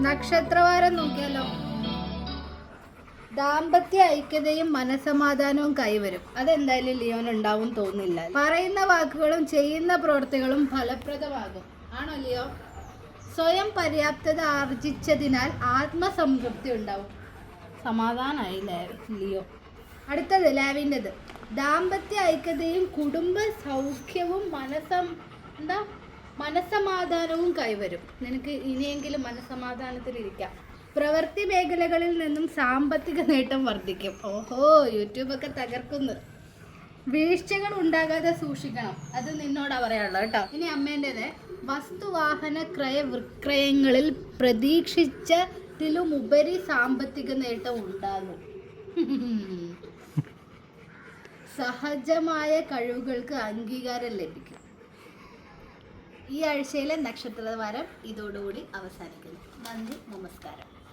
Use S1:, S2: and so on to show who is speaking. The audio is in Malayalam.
S1: നക്ഷത്രവാരം നോക്കിയാലോ. ദാമ്പത്യ ഐക്യതയും മനസമാധാനവും കൈവരും. അതെന്തായാലും ലിയോൻ ഉണ്ടാവും തോന്നില്ല. പറയുന്ന വാക്കുകളും ചെയ്യുന്ന പ്രവൃത്തികളും ഫലപ്രദമാകും. ആണോ ലിയോ? സ്വയം പര്യാപ്തത ആർജിച്ചതിനാൽ ആത്മസംതൃപ്തി ഉണ്ടാവും. സമാധാനമായി ലിയോ. അടുത്തത് ലാവിൻ്റെത്. ദാമ്പത്യ ഐക്യതയും കുടുംബ സൗഖ്യവും മനസമാധാനവും കൈവരും. നിനക്ക് ഇനിയെങ്കിലും മനസമാധാനത്തിലിരിക്കാം. പ്രവൃത്തി മേഖലകളിൽ നിന്നും സാമ്പത്തിക നേട്ടം വർദ്ധിക്കും. ഓഹോ, യൂട്യൂബൊക്കെ തകർക്കുന്നു. വീഴ്ചകൾ ഉണ്ടാകാതെ സൂക്ഷിക്കണം. അത് നിന്നോടാ പറയാനുള്ളത് കേട്ടോ. ഇനി അമ്മേൻ്റെത്. വസ്തുവാഹന വിക്രയങ്ങളിൽ പ്രതീക്ഷിച്ചതിലുമുപരി സാമ്പത്തിക നേട്ടം ഉണ്ടാകും. സഹജമായ കഴിവുകൾക്ക് അംഗീകാരം ലഭിക്കും. ഈ ആഴ്ചയിലെ നക്ഷത്രവാരം ഇതോടുകൂടി അവസാനിക്കുന്നു. നന്ദി, നമസ്കാരം.